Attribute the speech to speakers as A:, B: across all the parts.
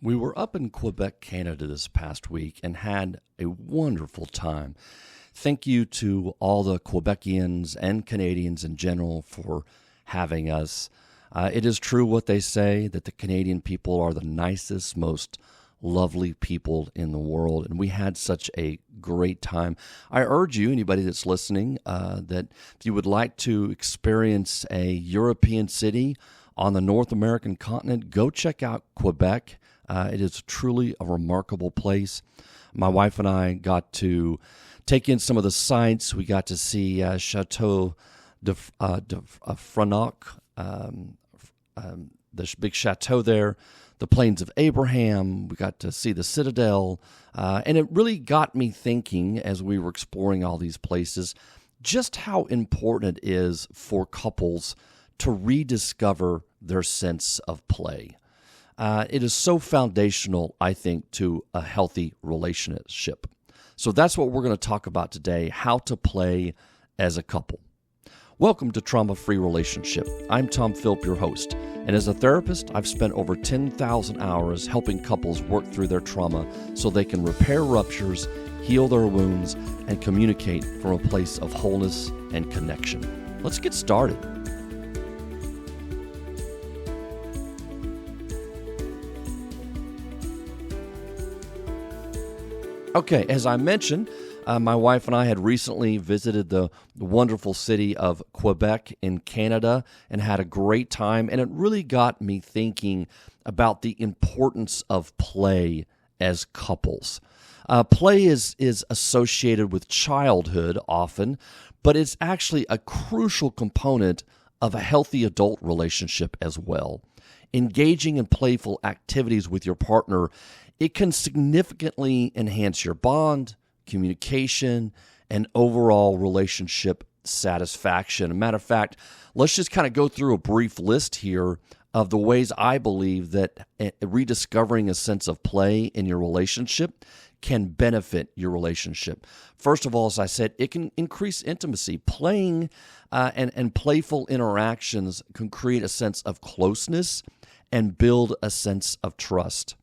A: We were up in Quebec, Canada this past week and had a wonderful time. Thank you to all the Quebecians and Canadians in general for having us. It is true what they say that the Canadian people are the nicest, most lovely people in the world, and we had such a great time. I urge you, anybody that's listening, that if you would like to experience a European city on the North American continent, go check out Quebec. It is truly a remarkable place. My wife and I got to take in some of the sights. We got to see Chateau de Frontenac, the big chateau there, the Plains of Abraham. We got to see the Citadel. And it really got me thinking as we were exploring all these places, just how important it is for couples to rediscover their sense of play. It is so foundational, I think, to a healthy relationship. So that's what we're going to talk about today, how to play as a couple. Welcome to Trauma-Free Relationship. I'm Tom Philp, your host. And as a therapist, I've spent over 10,000 hours helping couples work through their trauma so they can repair ruptures, heal their wounds, and communicate from a place of wholeness and connection. Let's get started. Okay, as I mentioned, my wife and I had recently visited the wonderful city of Quebec in Canada and had a great time, and it really got me thinking about the importance of play as couples. Play is associated with childhood often, but it's actually a crucial component of a healthy adult relationship as well. Engaging in playful activities with your partner, it can significantly enhance your bond, communication, and overall relationship satisfaction. As a matter of fact, let's just kind of go through a brief list here of the ways I believe that rediscovering a sense of play in your relationship can benefit your relationship. First of all, as I said, it can increase intimacy. Playing and playful interactions can create a sense of closeness and build a sense of trust.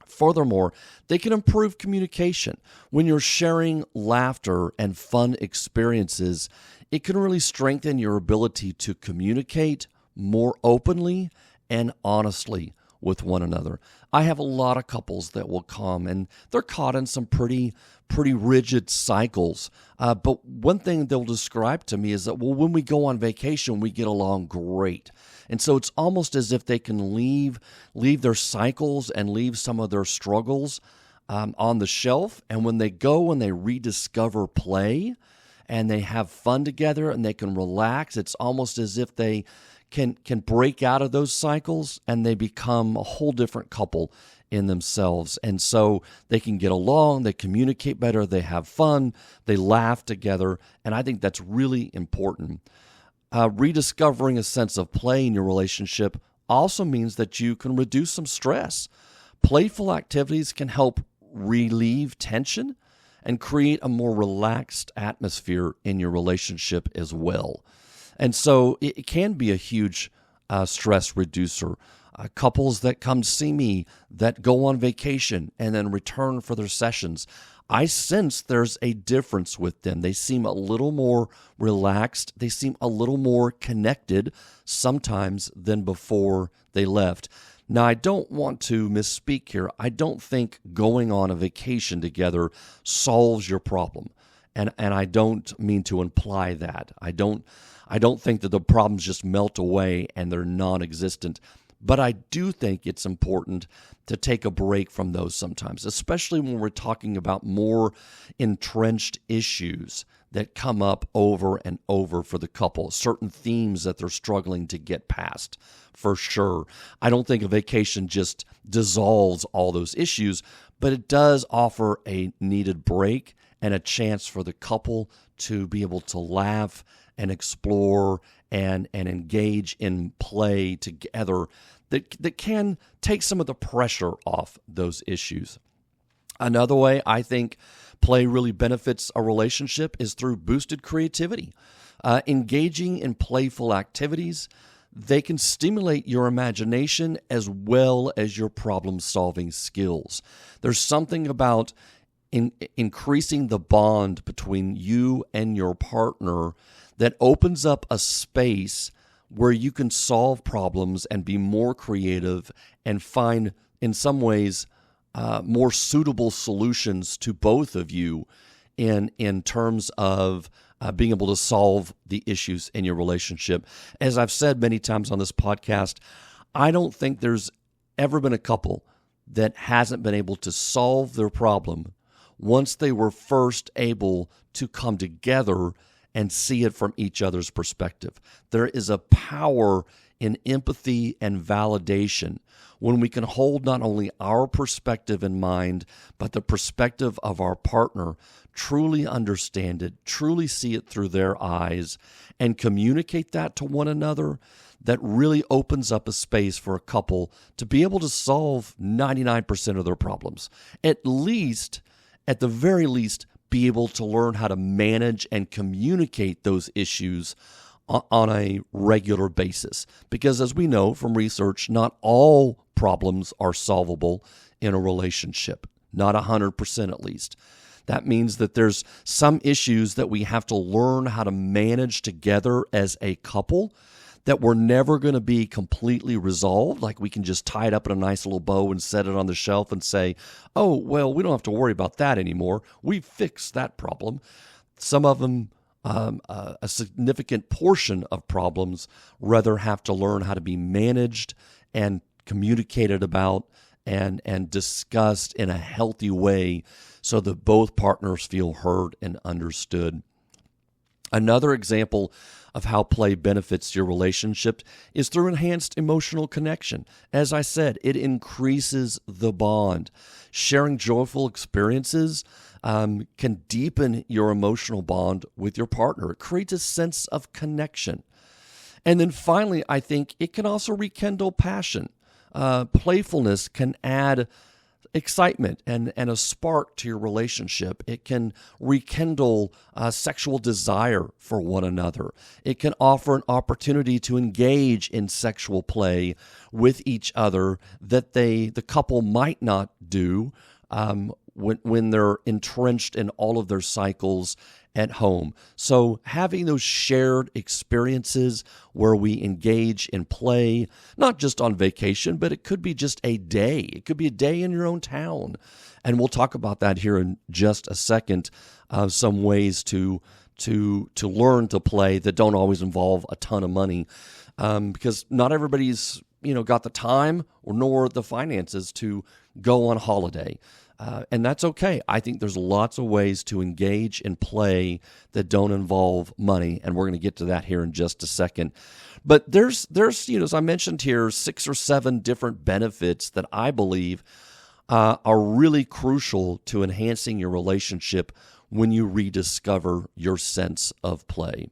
A: Furthermore, they can improve communication. When you're sharing laughter and fun experiences, it can really strengthen your ability to communicate more openly and honestly with one another. I have a lot of couples that will come and they're caught in some pretty rigid cycles. But one thing they'll describe to me is that, well, when we go on vacation, we get along great. And so it's almost as if they can leave their cycles and leave some of their struggles on the shelf. And when they go and they rediscover play and they have fun together and they can relax, it's almost as if they can break out of those cycles and they become a whole different couple in themselves. And so they can get along, they communicate better, they have fun, they laugh together. And I think that's really important. Rediscovering a sense of play in your relationship also means that you can reduce some stress. Playful activities can help relieve tension and create a more relaxed atmosphere in your relationship as well. And so it can be a huge stress reducer. Couples that come see me that go on vacation and then return for their sessions, I sense there's a difference with them. They seem a little more relaxed. They seem a little more connected sometimes than before they left. Now, I don't want to misspeak here. I don't think going on a vacation together solves your problem. And I don't mean to imply that. I don't think that the problems just melt away and they're non-existent. But I do think it's important to take a break from those sometimes, especially when we're talking about more entrenched issues that come up over and over for the couple, certain themes that they're struggling to get past, for sure. I don't think a vacation just dissolves all those issues, but it does offer a needed break and a chance for the couple to be able to laugh and explore and engage in play together that can take some of the pressure off those issues. Another way I think play really benefits a relationship is through boosted creativity. Engaging in playful activities, they can stimulate your imagination as well as your problem-solving skills. There's something about increasing the bond between you and your partner that opens up a space where you can solve problems and be more creative and find, in some ways, more suitable solutions to both of you in terms of being able to solve the issues in your relationship. As I've said many times on this podcast, I don't think there's ever been a couple that hasn't been able to solve their problem once they were first able to come together and see it from each other's perspective. There is a power in empathy and validation when we can hold not only our perspective in mind, but the perspective of our partner, truly understand it, truly see it through their eyes, and communicate that to one another. That really opens up a space for a couple to be able to solve 99% of their problems. At the very least, be able to learn how to manage and communicate those issues on a regular basis. Because as we know from research, not all problems are solvable in a relationship, not 100% at least. That means that there's some issues that we have to learn how to manage together as a couple that we're never going to be completely resolved. Like we can just tie it up in a nice little bow and set it on the shelf and say, oh, well, we don't have to worry about that anymore. We fixed that problem. Some of them, a significant portion of problems, rather have to learn how to be managed and communicated about and discussed in a healthy way so that both partners feel heard and understood. Another example of how play benefits your relationship is through enhanced emotional connection. As I said, it increases the bond. Sharing joyful experiences can deepen your emotional bond with your partner. It creates a sense of connection. And then finally, I think it can also rekindle passion. Playfulness can add excitement and a spark to your relationship. It can rekindle sexual desire for one another. It can offer an opportunity to engage in sexual play with each other that the couple might not do when they're entrenched in all of their cycles at home. So having those shared experiences where we engage in play, not just on vacation, but it could be just a day. It could be a day in your own town. And we'll talk about that here in just a second, some ways to learn to play that don't always involve a ton of money, because not everybody's got the time nor the finances to go on holiday. And that's okay. I think there's lots of ways to engage in play that don't involve money, and we're going to get to that here in just a second. But there's as I mentioned here, 6 or 7 different benefits that I believe are really crucial to enhancing your relationship when you rediscover your sense of play.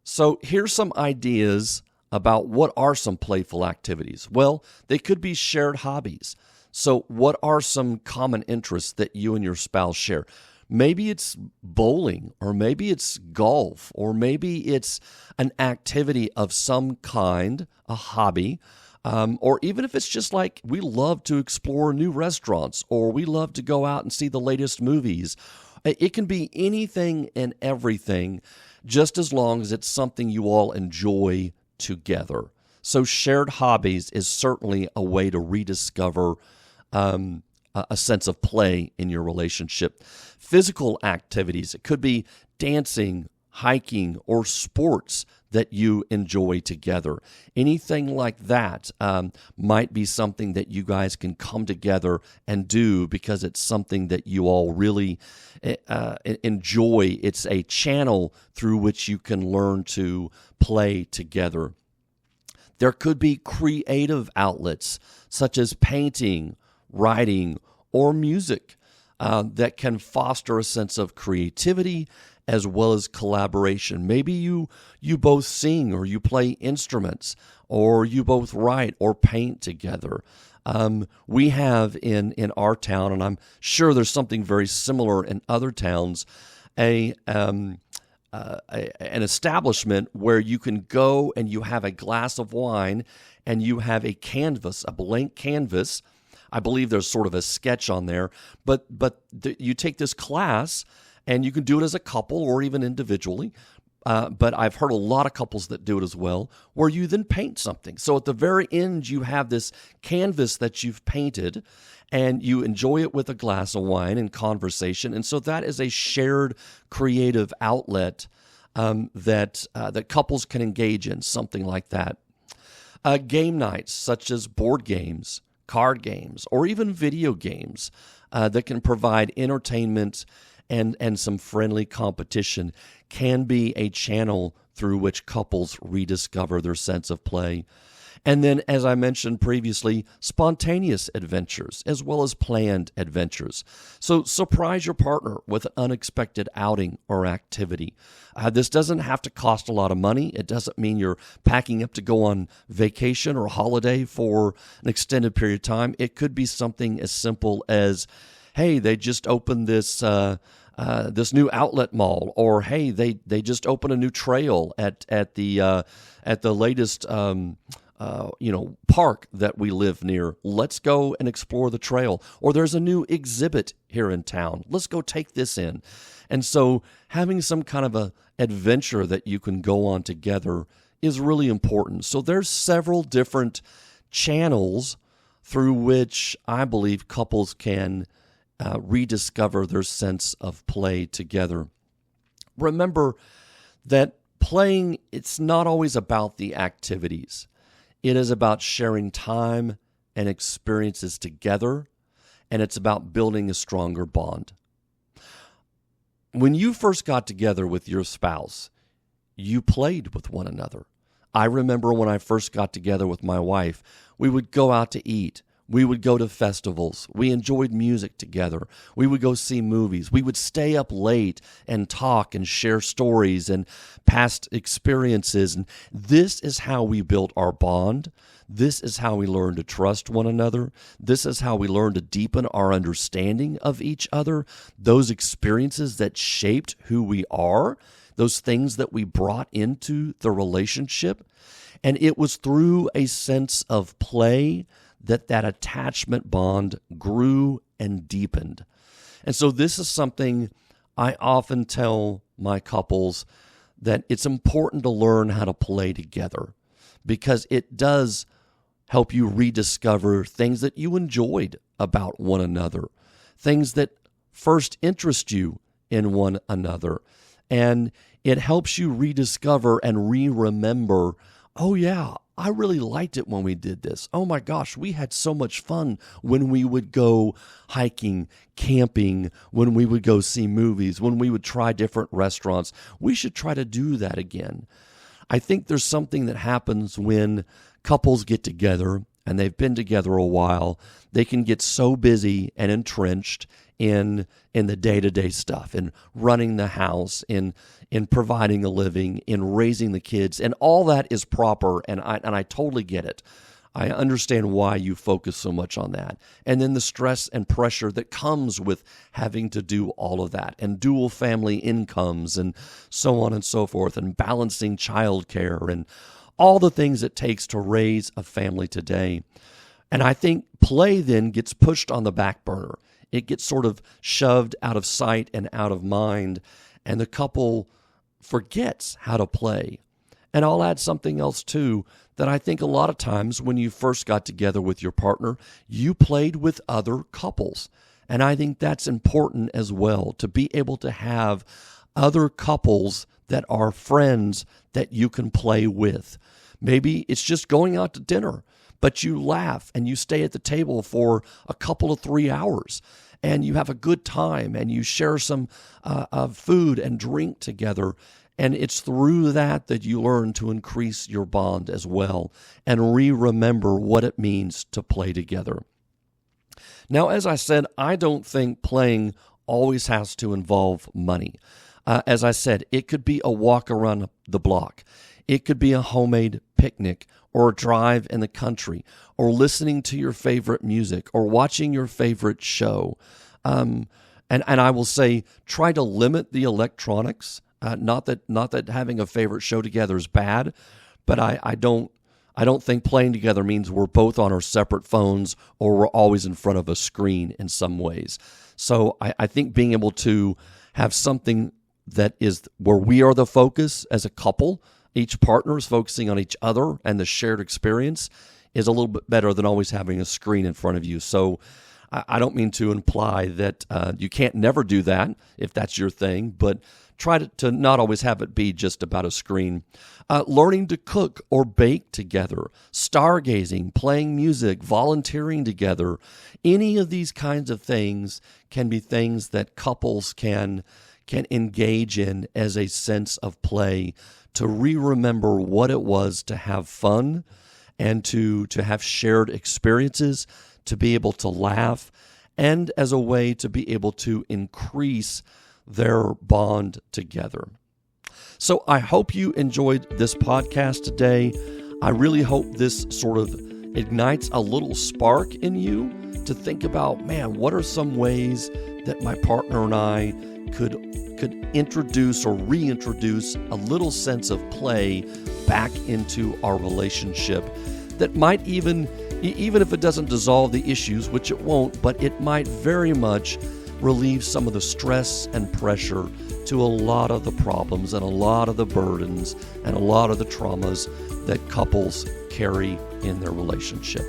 A: So here's some ideas about what are some playful activities. Well, they could be shared hobbies. So what are some common interests that you and your spouse share? Maybe it's bowling, or maybe it's golf, or maybe it's an activity of some kind, a hobby, or even if it's just like we love to explore new restaurants, or we love to go out and see the latest movies. It can be anything and everything, just as long as it's something you all enjoy together. So shared hobbies is certainly a way to rediscover a sense of play in your relationship. Physical activities, it could be dancing, hiking, or sports that you enjoy together. Anything like that might be something that you guys can come together and do because it's something that you all really enjoy. It's a channel through which you can learn to play together. There could be creative outlets such as painting, writing, or music that can foster a sense of creativity as well as collaboration. Maybe you both sing, or you play instruments, or you both write or paint together. We have in our town, and I'm sure there's something very similar in other towns, a an establishment where you can go and you have a glass of wine and you have a canvas, a blank canvas. I believe there's sort of a sketch on there, but you take this class and you can do it as a couple or even individually. But I've heard a lot of couples that do it as well, where you then paint something. So at the very end, you have this canvas that you've painted, and you enjoy it with a glass of wine and conversation. And so that is a shared creative outlet that couples can engage in, something like that. Game nights, such as board games, card games, or even video games that can provide entertainment and some friendly competition, can be a channel through which couples rediscover their sense of play. And then, as I mentioned previously, spontaneous adventures as well as planned adventures. So surprise your partner with an unexpected outing or activity. This doesn't have to cost a lot of money. It doesn't mean you're packing up to go on vacation or holiday for an extended period of time. It could be something as simple as, hey, they just opened this new outlet mall, or hey, they just opened a new trail at the latest park that we live near. Let's go and explore the trail. Or there's a new exhibit here in town. Let's go take this in. And so having some kind of a adventure that you can go on together is really important. So there's several different channels through which I believe couples can rediscover their sense of play together. Remember that playing, it's not always about the activities. It is about sharing time and experiences together, and it's about building a stronger bond. When you first got together with your spouse, you played with one another. I remember when I first got together with my wife, we would go out to eat. We would go to festivals. We enjoyed music together. We would go see movies. We would stay up late and talk and share stories and past experiences. And this is how we built our bond. This is how we learned to trust one another. This is how we learned to deepen our understanding of each other. Those experiences that shaped who we are, those things that we brought into the relationship. And it was through a sense of play that attachment bond grew and deepened. And so this is something I often tell my couples, that it's important to learn how to play together, because it does help you rediscover things that you enjoyed about one another, things that first interest you in one another. And it helps you rediscover and re-remember, oh yeah, I really liked it when we did this. Oh my gosh, we had so much fun when we would go hiking, camping, when we would go see movies, when we would try different restaurants. We should try to do that again. I think there's something that happens when couples get together and they've been together a while. They can get so busy and entrenched in the day-to-day stuff, in running the house, in providing a living, in raising the kids, and all that is proper, and I totally get it. I understand why you focus so much on that. And then the stress and pressure that comes with having to do all of that, and dual family incomes, and so on and so forth, and balancing childcare, and all the things it takes to raise a family today. And I think play then gets pushed on the back burner. It gets sort of shoved out of sight and out of mind, and the couple forgets how to play. And I'll add something else too, that I think a lot of times when you first got together with your partner, you played with other couples. And I think that's important as well, to be able to have other couples that are friends that you can play with. Maybe it's just going out to dinner, but you laugh and you stay at the table for a couple of 3 hours and you have a good time and you share some food and drink together. And it's through that you learn to increase your bond as well and remember what it means to play together. Now, as I said, I don't think playing always has to involve money. As I said, it could be a walk around the block. It could be a homemade picnic or a drive in the country or listening to your favorite music or watching your favorite show. And I will say, try to limit the electronics Not that having a favorite show together is bad, but I don't think playing together means we're both on our separate phones or we're always in front of a screen in some ways. So I think being able to have something that is where we are the focus as a couple, each partner is focusing on each other and the shared experience, is a little bit better than always having a screen in front of you. So I don't mean to imply that you can't never do that if that's your thing, but try to not always have it be just about a screen. Learning to cook or bake together, stargazing, playing music, volunteering together, any of these kinds of things can be things that couples can engage in as a sense of play, to remember what it was to have fun and to have shared experiences, to be able to laugh, and as a way to be able to increase their bond together. So I hope you enjoyed this podcast today. I really hope this sort of ignites a little spark in you to think about, man, what are some ways that my partner and I could introduce or reintroduce a little sense of play back into our relationship that might even if it doesn't dissolve the issues, which it won't, but it might very much relieve some of the stress and pressure to a lot of the problems and a lot of the burdens and a lot of the traumas that couples carry in their relationship.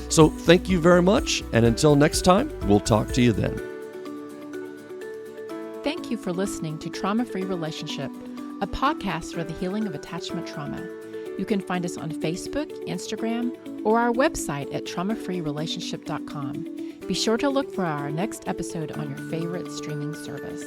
A: So thank you very much, and until next time, we'll talk to you then.
B: Thank you for listening to Trauma-Free Relationship, a podcast for the healing of attachment trauma. You can find us on Facebook, Instagram, or our website at traumafreerelationship.com. Be sure to look for our next episode on your favorite streaming service.